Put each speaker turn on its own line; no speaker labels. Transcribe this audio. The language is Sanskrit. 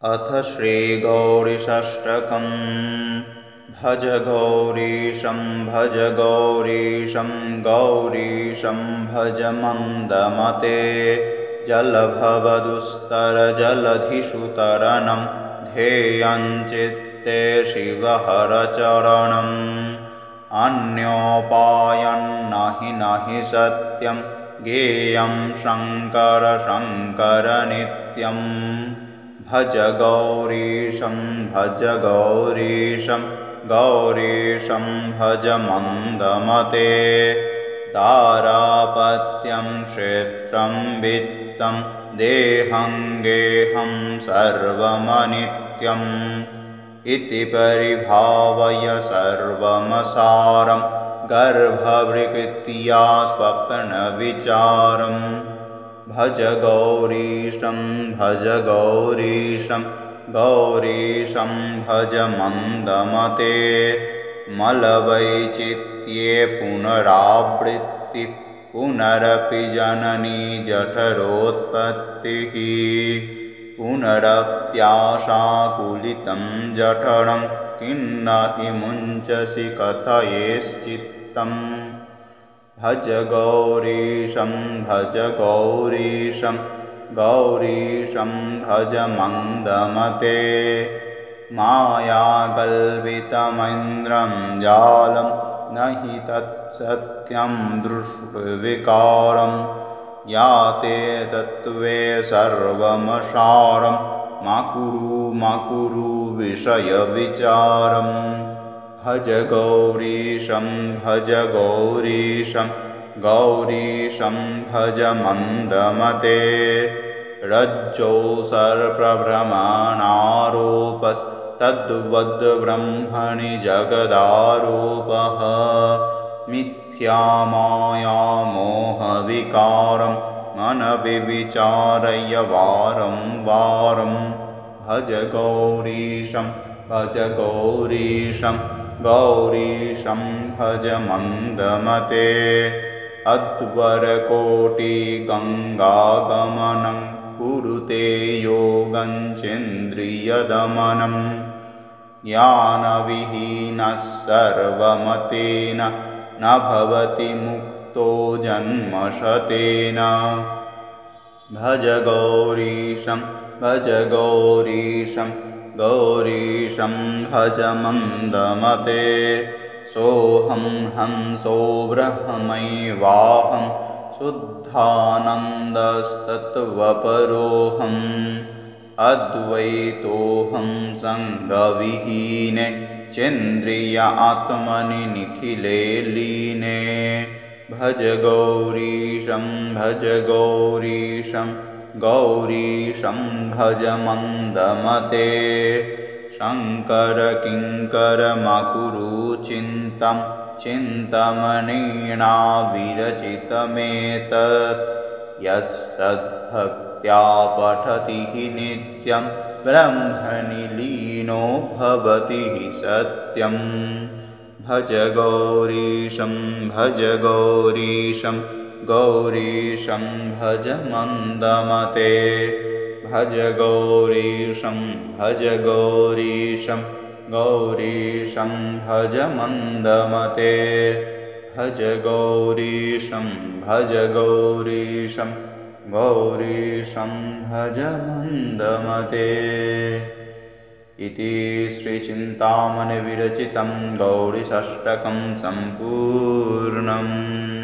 अथ श्रीगौरीषष्टकम्। भज गौरीशं भज गौरीशं गौरीशं भज मन्दमते। जलभवदुस्तरजलधिषु तरणं ध्येयं चित्ते शिवहरचरणम्। अन्योपायं नहि सत्यं ज्ञेयं शङ्कर शङ्कर नित्यम्। भज गौरीशं भज गौरीशं गौरीशं भज मन्दमते। दारापत्यं क्षेत्रं वित्तं देहं गेहं सर्वमनित्यम्। इति परिभावय सर्वमसारं गर्भविकृत्या स्वप्नविचारम्। भज गौरीशं भज गौरीशं गौरीशं भज मन्दमते। मलवैचित्ये पुनरावृत्ति पुनरपि जननी जठरोत्पत्तिः। पुनरप्याशाकुलितं जठरं किन्नहि मुञ्चसि कथयेश्चित्तम्। भज गौरीशं भज गौरीशं गौरीशं भज मन्दमते। मायाकल्पितमिन्द्रं जालं नहि तत्सत्यं दृष्टविकारं। याते तत्त्वे सर्वमसारं मा कुरु विषयविचारम्। भज गौरीशं भज गौरीशं गौरीशं भज मन्दमते। रज्जौ सर्पभ्रमणारोपस्तद्वद्ब्रह्मणि जगदारोपः। मिथ्या माया मोहविकारं मनविविचारय वारं वारम्। भज गौरीशं भज गौरीशं गौरीशं भज मन्दमते। अध्वरकोटिगङ्गागमनं कुरुते योगं चेन्द्रियदमनम्। ज्ञानविहीनः सर्वमतेन न भवति मुक्तो जन्मशतेन। भज गौरीशं भज गौरीशं गौरीशं भज मन्दमते। सोऽहं हंसो ब्रह्मैवाहं शुद्धानन्दस्तत्त्वपरोऽहम्। अद्वैतोऽहं सङ्गविहीने चेन्द्रिय आत्मनि निखिले लीने। भज गौरीशं भज गौरीशं गौरीशं भज मन्दमते। शङ्कर किङ्कर मा कुरु चिन्तं चिन्तमणिना विरचितमेतत्। यस्तद्भक्त्या पठति हि नित्यं ब्रह्मणि लीनो भवति हि सत्यम्। भज गौरीशं भज गौरीशं गौरीशं भज मन्दमते। भज गौरीशं भज गौरीशं गौरीशं भज मन्दमते। भज गौरीशं भज गौरीशं गौरीशं भज मन्दमते। इति श्रीचिन्तामणिविरचितं गौरीषष्टकं सम्पूर्णम्।